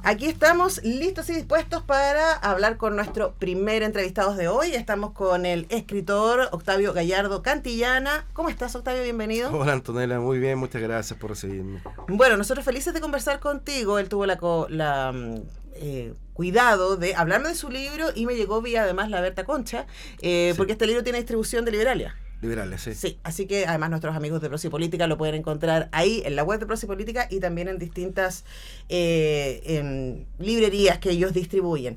Aquí estamos listos y dispuestos para hablar con nuestro primer entrevistado de hoy. Estamos con el escritor Octavio Gallardo Cantillana. ¿Cómo estás, Octavio? Bienvenido. Hola, Antonella, muy bien, muchas gracias por recibirme. Bueno, nosotros felices de conversar contigo. Él tuvo cuidado de hablarme de su libro y me llegó vía además la Berta Concha, Sí. porque este libro tiene distribución de Liberalia. Liberales, sí. Sí, así que además nuestros amigos de Prosa y Política lo pueden encontrar ahí en la web de Prosa y Política y también en distintas en librerías que ellos distribuyen.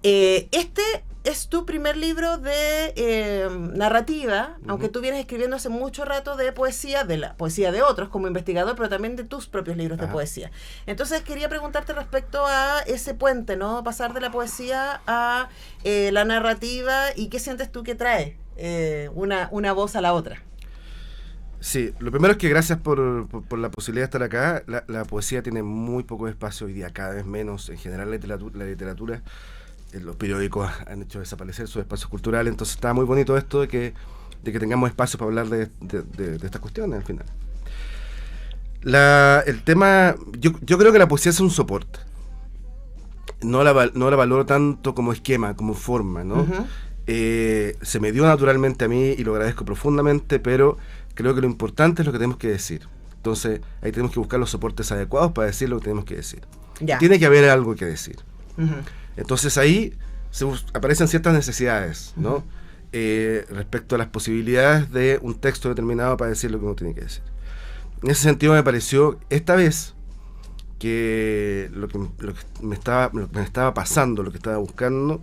Este es tu primer libro de narrativa, aunque tú vienes escribiendo hace mucho rato de poesía, de la poesía de otros como investigador, pero también de tus propios libros de poesía. Entonces quería preguntarte respecto a ese puente, ¿no? Pasar de la poesía a la narrativa, y qué sientes tú que trae una voz a la otra. Sí, lo primero es que gracias por la posibilidad de estar acá. La poesía tiene muy poco espacio hoy día, cada vez menos. En general la literatura, los periódicos han hecho desaparecer sus espacios culturales, entonces está muy bonito esto de que tengamos espacio para hablar de estas cuestiones al final. El tema, yo creo que la poesía es un soporte. No la valoro tanto como esquema, como forma, ¿no? Uh-huh. Se me dio naturalmente a mí y lo agradezco profundamente, pero creo que lo importante es lo que tenemos que decir. Entonces ahí tenemos que buscar los soportes adecuados para decir lo que tenemos que decir. Ya. Tiene que haber algo que decir. Uh-huh. Entonces ahí aparecen ciertas necesidades, ¿no? Uh-huh. Respecto a las posibilidades de un texto determinado para decir lo que uno tiene que decir. En ese sentido me pareció esta vez que lo que me estaba pasando, lo que estaba buscando,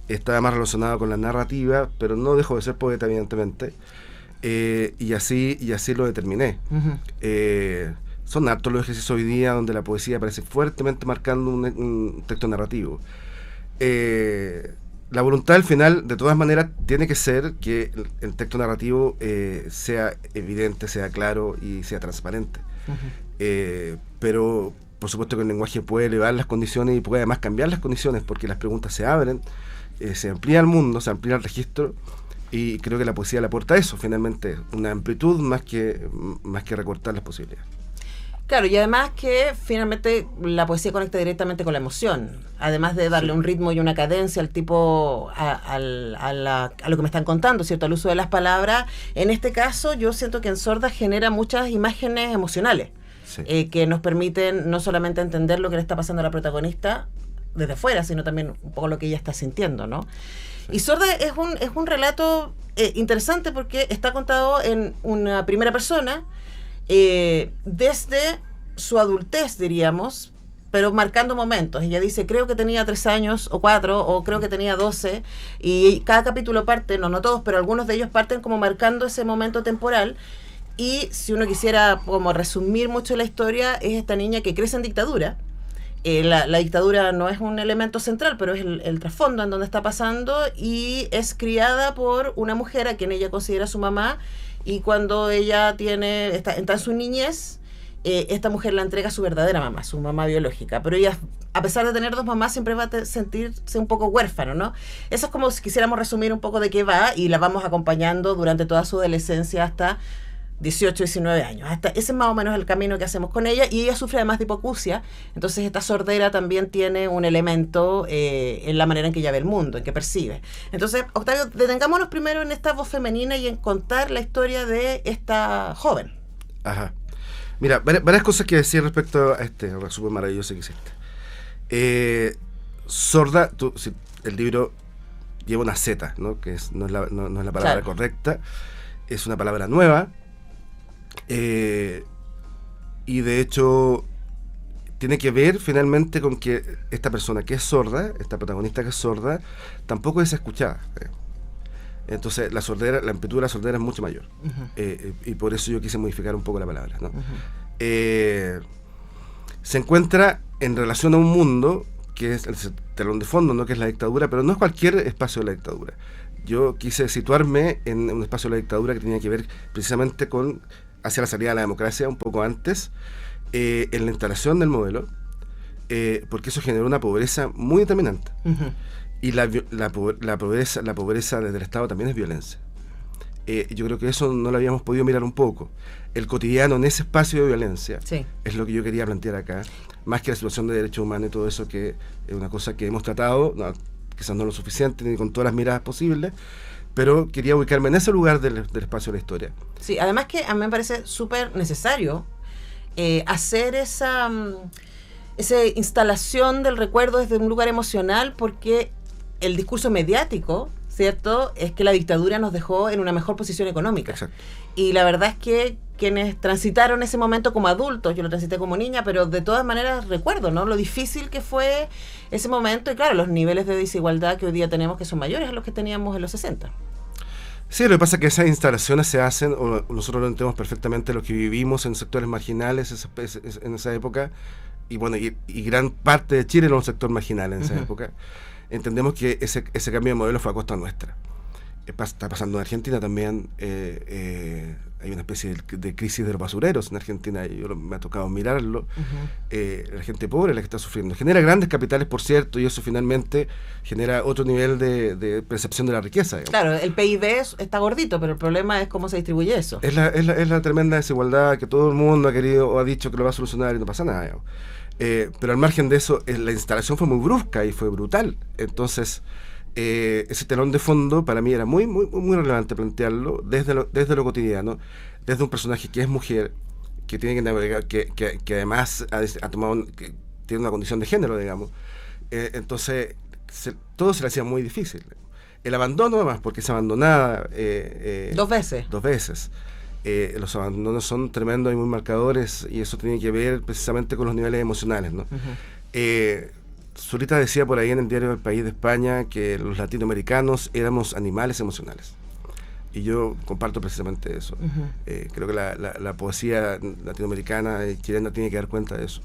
estaba más relacionado con la narrativa, pero no dejo de ser poeta, evidentemente, y así lo determiné. Uh-huh. Son hartos los ejercicios hoy día donde la poesía aparece fuertemente marcando un texto narrativo. La voluntad al final, de todas maneras, tiene que ser que el texto narrativo sea evidente, sea claro y sea transparente. Uh-huh. Pero por supuesto que el lenguaje puede elevar las condiciones y puede además cambiar las condiciones, porque las preguntas se abren, se amplía el mundo, se amplía el registro, y creo que la poesía le aporta eso, finalmente, una amplitud más que recortar las posibilidades. Claro, y además que finalmente la poesía conecta directamente con la emoción, además de darle un ritmo y una cadencia al tipo, a lo que me están contando, ¿cierto? Al uso de las palabras. En este caso yo siento que en Sorda genera muchas imágenes emocionales, sí, que nos permiten no solamente entender lo que le está pasando a la protagonista desde fuera, sino también un poco lo que ella está sintiendo, ¿no? Sí. Y Sorda es un relato interesante porque está contado en una primera persona, desde su adultez, diríamos, pero marcando momentos. Ella dice, creo que tenía 3 años o 4, o creo que tenía 12, y cada capítulo parte, no todos, pero algunos de ellos parten como marcando ese momento temporal. Y si uno quisiera como resumir mucho la historia, es esta niña que crece en dictadura. La dictadura no es un elemento central, pero es el trasfondo en donde está pasando, y es criada por una mujer a quien ella considera su mamá, y cuando ella está en su niñez, esta mujer la entrega a su verdadera mamá, su mamá biológica, pero ella, a pesar de tener 2 mamás, siempre va a sentirse un poco huérfano, ¿no? Eso es como si quisiéramos resumir un poco de qué va, y la vamos acompañando durante toda su adolescencia hasta 18, 19 años. Ese es más o menos el camino que hacemos con ella, y ella sufre además de hipoacusia, entonces esta sordera también tiene un elemento en la manera en que ella ve el mundo, en que percibe. Entonces, Octavio, detengámonos primero en esta voz femenina y en contar la historia de esta joven. Ajá. Mira, varias cosas que decir respecto a este resumen maravilloso que hiciste. Sorda, el libro lleva una Z, ¿no? Que no es la palabra, claro, correcta, es una palabra nueva. Y de hecho tiene que ver finalmente con que esta persona que es sorda, esta protagonista que es sorda, tampoco es escuchada. Entonces la amplitud de la sordera es mucho mayor. Uh-huh. Y por eso yo quise modificar un poco la palabra, ¿no? Uh-huh. Se encuentra en relación a un mundo que es el telón de fondo, ¿no? Que es la dictadura, pero no es cualquier espacio de la dictadura. Yo quise situarme en un espacio de la dictadura que tenía que ver precisamente con hacia la salida de la democracia, un poco antes, en la instalación del modelo, porque eso generó una pobreza muy determinante. Uh-huh. Y la pobreza desde el Estado también es violencia. Yo creo que eso no lo habíamos podido mirar un poco. El cotidiano en ese espacio de violencia Sí. es lo que yo quería plantear acá, más que la situación de derechos humanos y todo eso, que es una cosa que hemos tratado, quizás no lo suficiente ni con todas las miradas posibles, pero quería ubicarme en ese lugar del espacio de la historia. Sí, además que a mí me parece súper necesario hacer esa instalación del recuerdo desde un lugar emocional, porque el discurso mediático, ¿cierto?, es que la dictadura nos dejó en una mejor posición económica. Exacto. Y la verdad es que quienes transitaron ese momento como adultos, yo lo transité como niña, pero de todas maneras recuerdo, ¿no?, lo difícil que fue ese momento, y claro, los niveles de desigualdad que hoy día tenemos, que son mayores a los que teníamos en los 60. Sí, lo que pasa es que esas instalaciones se hacen, o nosotros lo entendemos perfectamente, los que vivimos en sectores marginales en esa época, y bueno, y gran parte de Chile era un sector marginal en esa época. Entendemos que ese cambio de modelo fue a costa nuestra. Está pasando en Argentina también. Hay una especie de crisis de los basureros en Argentina, y me ha tocado mirarlo. La gente pobre es la que está sufriendo. Genera grandes capitales, por cierto, y eso finalmente genera otro nivel de percepción de la riqueza, digamos. Claro, el PIB está gordito, pero el problema es cómo se distribuye eso. Es la tremenda desigualdad que todo el mundo ha querido o ha dicho que lo va a solucionar y no pasa nada, digamos. Pero al margen de eso, la instalación fue muy brusca y fue brutal. Entonces, ese telón de fondo para mí era muy, muy, muy relevante plantearlo desde lo cotidiano, desde un personaje que es mujer, que tiene que navegar, que además ha tomado que tiene una condición de género, digamos. Entonces, todo se le hacía muy difícil. El abandono, además, porque es abandonada. 2 veces. 2 veces. Los abandonos son tremendos y muy marcadores, y eso tiene que ver precisamente con los niveles emocionales, ¿no? Zurita decía por ahí en el diario El País de España que los latinoamericanos éramos animales emocionales, y yo comparto precisamente eso. Creo que la poesía latinoamericana y chilena tiene que dar cuenta de eso.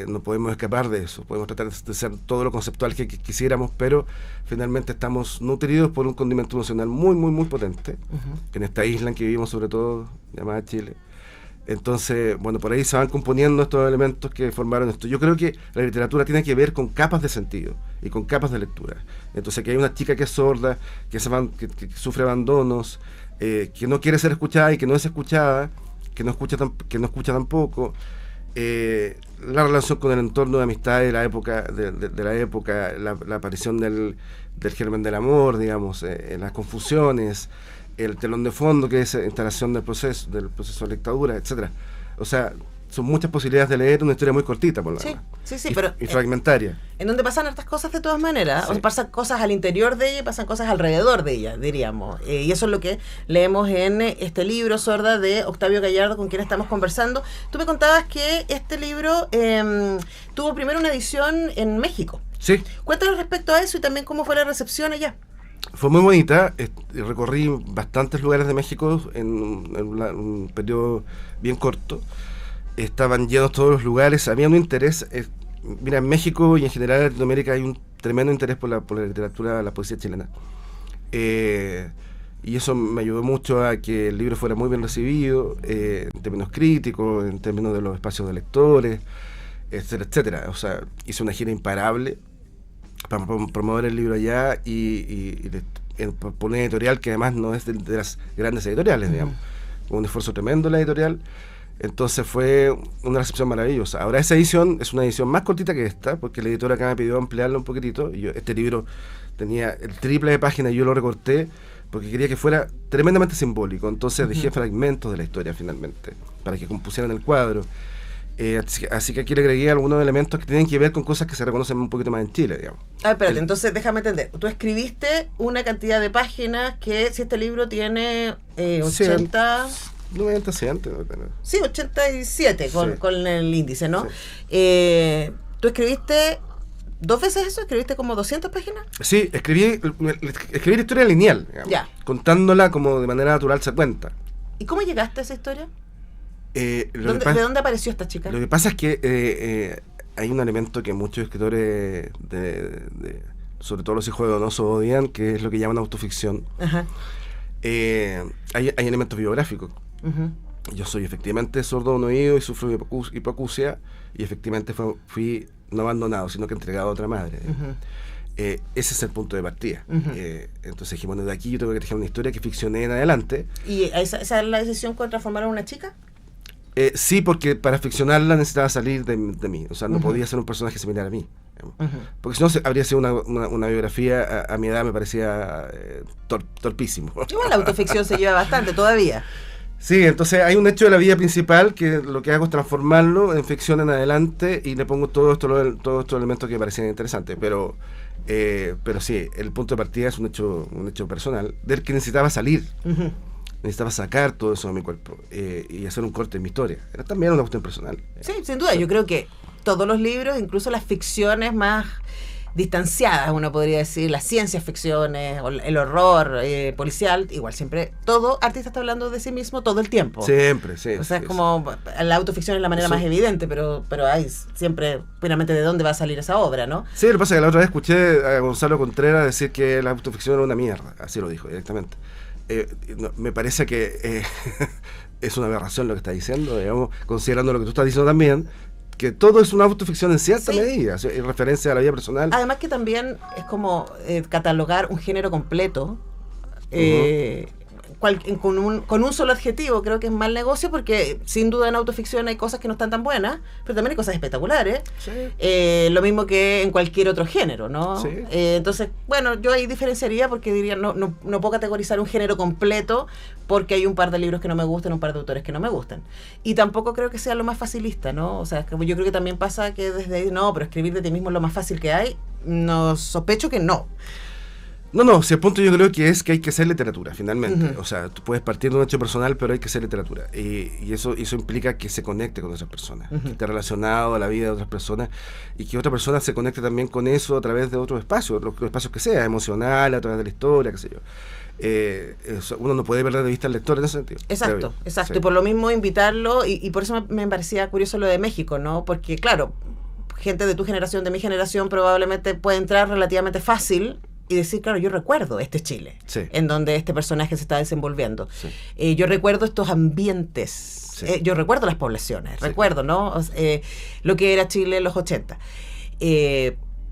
No podemos escapar de eso. Podemos tratar de ser todo lo conceptual que quisiéramos, pero finalmente estamos nutridos por un condimento emocional muy, muy, muy potente, en esta isla en que vivimos, sobre todo, llamada Chile. Entonces, bueno, por ahí se van componiendo estos elementos que formaron esto. Yo creo que la literatura tiene que ver con capas de sentido y con capas de lectura. Entonces, que hay una chica que es sorda, que sufre abandonos, que no quiere ser escuchada y que no es escuchada, que no escucha tampoco. La relación con el entorno de amistad de la época, la aparición del germen del amor, digamos, las confusiones, el telón de fondo, que es instalación del proceso de la dictadura, etcétera. O sea, son muchas posibilidades de leer una historia muy cortita, por lo menos. Sí, pero y fragmentaria. En donde pasan hartas cosas de todas maneras. Sí. O sea, pasan cosas al interior de ella y pasan cosas alrededor de ella, diríamos. Y eso es lo que leemos en este libro, Sorda, de Octavio Gallardo, con quien estamos conversando. Tú me contabas que este libro tuvo primero una edición en México. Sí. Cuéntanos respecto a eso y también cómo fue la recepción allá. Fue muy bonita. Recorrí bastantes lugares de México en un periodo bien corto. Estaban llenos todos los lugares. Había un interés. Mira, en México y en general en Latinoamérica hay un tremendo interés por la literatura, la poesía chilena. Y eso me ayudó mucho a que el libro fuera muy bien recibido, en términos críticos, en términos de los espacios de lectores, etcétera, etcétera. O sea, hice una gira imparable para promover el libro allá y por una editorial que además no es de las grandes editoriales, digamos. Un esfuerzo tremendo la editorial. Entonces fue una recepción maravillosa. Ahora esa edición es una edición más cortita que esta, porque la editora acá me pidió ampliarla un poquitito. Y este libro tenía el triple de páginas y yo lo recorté porque quería que fuera tremendamente simbólico. Entonces dejé fragmentos de la historia finalmente, para que compusieran el cuadro. Así que aquí le agregué algunos elementos que tienen que ver con cosas que se reconocen un poquito más en Chile, digamos. Espérate, entonces déjame entender. Tú escribiste una cantidad de páginas que, si este libro tiene 80... 90, 100. Sí, 87 con el índice, ¿no? Sí. ¿Tú escribiste 2 veces eso? ¿Escribiste como 200 páginas? Sí, escribí la historia lineal, digamos, ya, contándola como de manera natural se cuenta. ¿Y cómo llegaste a esa historia? ¿De dónde apareció esta chica? Lo que pasa es que hay un elemento que muchos escritores, sobre todo los hijos de Donoso, odian, que es lo que llaman autoficción. Ajá. Hay elementos biográficos. Yo soy efectivamente sordo de un oído y sufro de hipoacusia, y efectivamente fui no abandonado, sino que entregado a otra madre. Ese es el punto de partida. Ujú. Entonces dije, bueno, de aquí yo tengo que dejar una historia que ficcioné en adelante. ¿Y esa es la decisión con transformar a una chica? Sí, porque para ficcionarla necesitaba salir de mí. O sea, no Ujú. podía ser un personaje similar a mí. Ujú. Porque si no, habría sido una biografía, a mi edad me parecía torpísimo. Igual la autoficción se lleva bastante todavía. Sí, entonces hay un hecho de la vida principal que lo que hago es transformarlo en ficción en adelante y le pongo todos estos elementos que me parecían interesantes. Pero sí, el punto de partida es un hecho personal del que necesitaba salir. Ujú. Necesitaba sacar todo eso de mi cuerpo y hacer un corte en mi historia. Era también una cuestión personal. Sí, sin duda. Yo creo que todos los libros, incluso las ficciones más distanciadas, uno podría decir, las ciencias ficciones, o el horror policial, igual siempre, todo artista está hablando de sí mismo todo el tiempo. Siempre, sí. O sea, es sí, como la autoficción es la manera Eso. más evidente, pero hay siempre, finalmente, de dónde va a salir esa obra, ¿no? Sí, lo que pasa es que la otra vez escuché a Gonzalo Contreras decir que la autoficción era una mierda. Así lo dijo directamente. Me parece que es una aberración lo que está diciendo, digamos, considerando lo que tú estás diciendo también, que todo es una autoficción en cierta Sí. medida, o sea, en referencia a la vida personal. Además que también es como catalogar un género completo con un solo adjetivo. Creo que es mal negocio porque sin duda en autoficción hay cosas que no están tan buenas, pero también hay cosas espectaculares. Sí. Lo mismo que en cualquier otro género, ¿no? Sí. Entonces, bueno, yo ahí diferenciaría porque diría, no puedo categorizar un género completo porque hay un par de libros que no me gustan, un par de autores que no me gustan. Y tampoco creo que sea lo más facilista, ¿no? O sea, yo creo que también pasa que desde ahí, no, pero escribir de ti mismo es lo más fácil que hay. No, sospecho que no. No, si el punto yo creo que es que hay que hacer literatura, finalmente. Ujú. O sea, tú puedes partir de un hecho personal, pero hay que hacer literatura. Y eso implica que se conecte con otras personas, Ujú. que esté relacionado a la vida de otras personas y que otra persona se conecte también con eso a través de otros espacios, los espacios que sea, emocional, a través de la historia, qué sé yo. Uno no puede perder de vista al lector en ese sentido. Exacto, exacto. Sí. Y por lo mismo invitarlo, y por eso me parecía curioso lo de México, ¿no? Porque, claro, gente de tu generación, de mi generación, probablemente puede entrar relativamente fácil y decir, claro, yo recuerdo este Chile, Sí. en donde este personaje se está desenvolviendo. Sí. Yo recuerdo estos ambientes, Sí. yo recuerdo las poblaciones, Sí. recuerdo, ¿no? Lo que era Chile en los 80.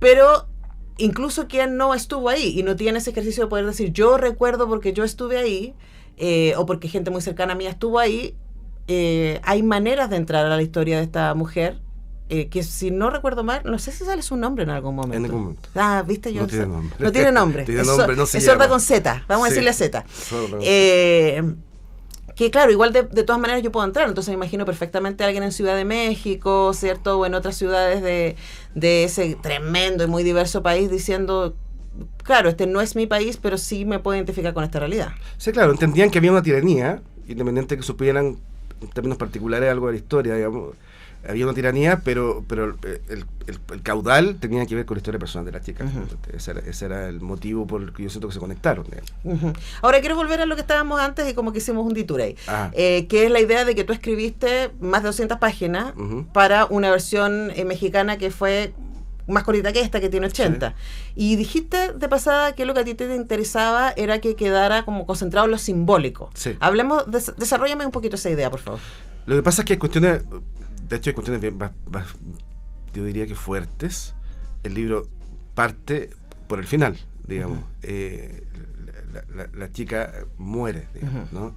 Pero incluso quien no estuvo ahí y no tiene ese ejercicio de poder decir, yo recuerdo porque yo estuve ahí, o porque gente muy cercana a mí estuvo ahí, hay maneras de entrar a la historia de esta mujer. Que si no recuerdo mal, no sé si sale su nombre en algún momento. En algún momento. Ah, viste, yo No tiene nombre. No tiene nombre. Tiene nombre, no se es sorda llama. con Z. Vamos a Sí. decirle Z. Sorda. Que claro, igual de todas maneras yo puedo entrar. Entonces me imagino perfectamente a alguien en Ciudad de México, ¿cierto? O en otras ciudades de ese tremendo y muy diverso país diciendo, claro, este no es mi país, pero sí me puedo identificar con esta realidad. Sí, claro, entendían que había una tiranía, independiente de que supieran en términos particulares algo de la historia, digamos. Había una tiranía, pero el caudal tenía que ver con la historia personal de la chica. Ujú. Ese era el motivo por el que yo siento que se conectaron, digamos. Ujú. Ahora quiero volver a lo que estábamos antes y como que hicimos un detour ahí. Ah. Que es la idea de que tú escribiste más de 200 páginas Ujú. para una versión mexicana que fue más cortita que esta, que tiene 80. Y dijiste de pasada que lo que a ti te interesaba era que quedara como concentrado en lo simbólico. Sí. Hablemos, desarróllame un poquito esa idea, por favor. Lo que pasa es que hay cuestiones, de hecho hay cuestiones bien, yo diría que fuertes. El libro parte por el final, digamos. La chica muere, digamos, ¿no?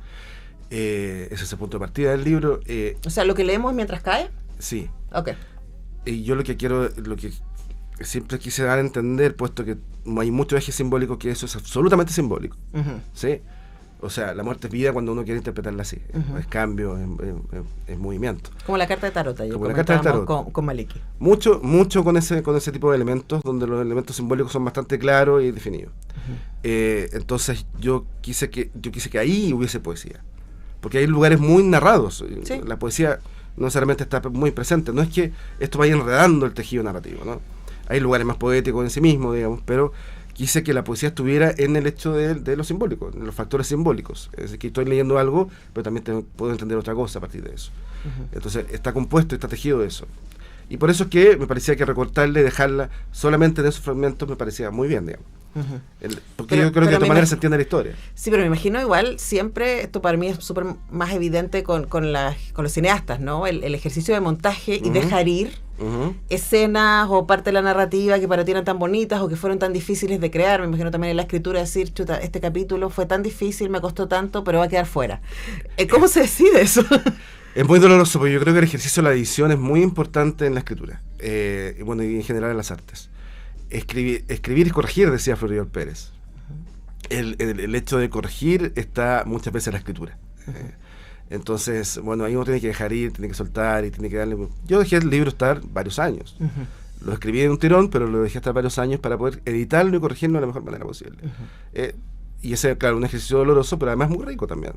Ese es el punto de partida del libro. O sea, lo que leemos es mientras cae. Sí. Ok. Y yo lo que siempre quise dar a entender, puesto que hay muchos ejes simbólicos, que eso es absolutamente simbólico. Ujú. ¿Sí? O sea, la muerte es vida cuando uno quiere interpretarla así. Ujú. Es cambio, es movimiento. Como la carta de tarot, ayer Como la carta de comentábamos tarot. con Maliki. Mucho con ese tipo de elementos, donde los elementos simbólicos son bastante claros y definidos. Entonces yo quise que ahí hubiese poesía. Porque hay lugares muy narrados. Sí. La poesía no necesariamente está muy presente. No es que esto vaya enredando el tejido narrativo, ¿no? Hay lugares más poéticos en sí mismos, digamos, pero quise que la poesía estuviera en el hecho de lo simbólico, en los factores simbólicos. Es decir, que estoy leyendo algo, pero también puedo entender otra cosa a partir de eso. Entonces está compuesto, está tejido de eso. Y por eso es que me parecía que recortarla y dejarla solamente en esos fragmentos me parecía muy bien, digamos. Porque yo creo que de otra manera se entiende la historia. Sí, pero me imagino igual, siempre, esto para mí es súper más evidente con los cineastas, ¿no? El ejercicio de montaje y dejar ir escenas o parte de la narrativa que para ti eran tan bonitas o que fueron tan difíciles de crear? Me imagino también en la escritura decir, chuta, este capítulo fue tan difícil, me costó tanto, pero va a quedar fuera. ¿Cómo se decide eso? Es muy doloroso, porque yo creo que el ejercicio de la edición es muy importante en la escritura, y bueno, y en general en las artes. Escribir y corregir, decía Floribel Pérez. El hecho de corregir está muchas veces en la escritura. Entonces, bueno, ahí uno tiene que dejar ir, tiene que soltar y tiene que darle... Yo dejé el libro estar varios años. Lo escribí en un tirón, pero lo dejé estar varios años para poder editarlo y corregirlo de la mejor manera posible. Y ese, claro, un ejercicio doloroso, pero además muy rico también.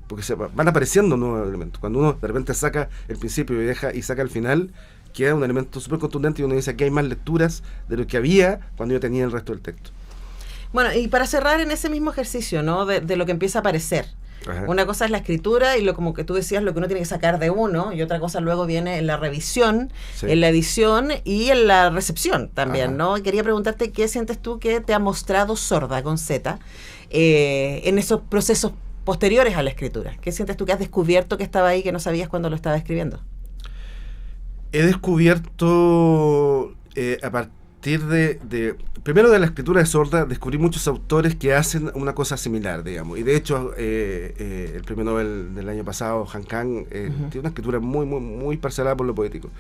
Porque van apareciendo nuevos elementos. Cuando uno de repente saca el principio y saca el final, queda un elemento súper contundente y uno dice que hay más lecturas de lo que había cuando yo tenía el resto del texto. Bueno, y para cerrar en ese mismo ejercicio, ¿no? De lo que empieza a aparecer. Ajá. Una cosa es la escritura y como que tú decías, lo que uno tiene que sacar de uno, y otra cosa luego viene en la revisión, Sí. en la edición y en la recepción también, Ajá. ¿no? Y quería preguntarte qué sientes tú que te ha mostrado Sorda con Z en esos procesos posteriores a la escritura. ¿Qué sientes tú que has descubierto que estaba ahí que no sabías cuando lo estaba escribiendo? He descubierto a partir primero de la escritura de Sorda, descubrí muchos autores que hacen una cosa similar, digamos. Y de hecho, el premio Nobel del año pasado, Han Kang, tiene una escritura muy, muy, muy parcelada por lo poético.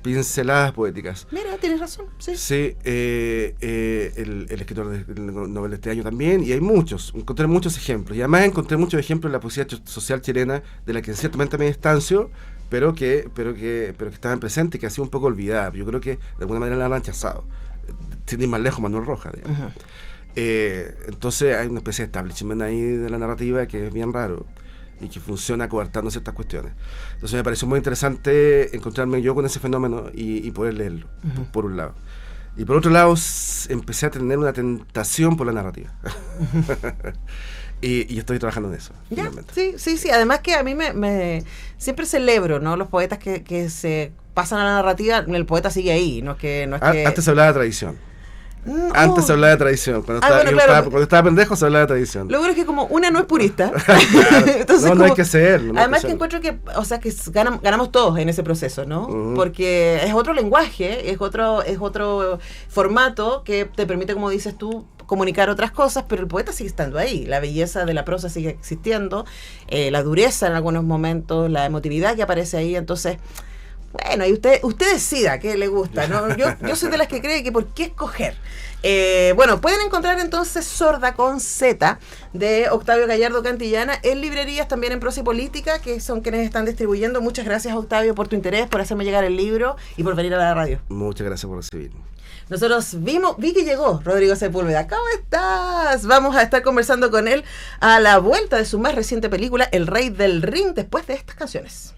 Pinceladas poéticas. Mira, tienes razón, sí. Sí, el escritor del Nobel de este año también, y hay muchos, encontré muchos ejemplos, y además encontré muchos ejemplos en la poesía social chilena, de la que ciertamente me distancio, pero que estaban presentes y que ha sido un poco olvidada. Yo creo que de alguna manera la han rechazado. Sin ir más lejos, Manuel Rojas, digamos. Entonces hay una especie de establishment ahí de la narrativa que es bien raro y que funciona coartando ciertas cuestiones. Entonces me pareció muy interesante encontrarme yo con ese fenómeno y poder leerlo, por un lado. Y por otro lado, empecé a tener una tentación por la narrativa. y estoy trabajando en eso, Ya, finalmente. sí. Además que a mí siempre celebro, ¿no? Los poetas que se pasan a la narrativa, el poeta sigue ahí, no es que... Antes se hablaba de tradición. No. Antes se hablaba de tradición. Cuando estaba pendejo se hablaba de tradición. Lo bueno es que como una no es purista. Claro. Entonces, No hay que serlo. Además que encuentro que, o sea, que ganamos todos en ese proceso, ¿no? Porque es otro lenguaje, es otro formato que te permite, como dices tú, comunicar otras cosas, pero el poeta sigue estando ahí. La belleza de la prosa sigue existiendo, la dureza en algunos momentos, la emotividad que aparece ahí. Entonces, bueno, y usted decida qué le gusta, ¿no? Yo soy de las que cree que por qué escoger. Bueno, pueden encontrar entonces Sorda con Z de Octavio Gallardo Cantillana en librerías, también en Prosa y Política, que son quienes están distribuyendo. Muchas gracias, Octavio, por tu interés, por hacerme llegar el libro y por venir a la radio. Muchas gracias por recibirme. Nosotros vi que llegó Rodrigo Sepúlveda. ¿Cómo estás? Vamos a estar conversando con él a la vuelta de su más reciente película, El Rey del Ring, después de estas canciones.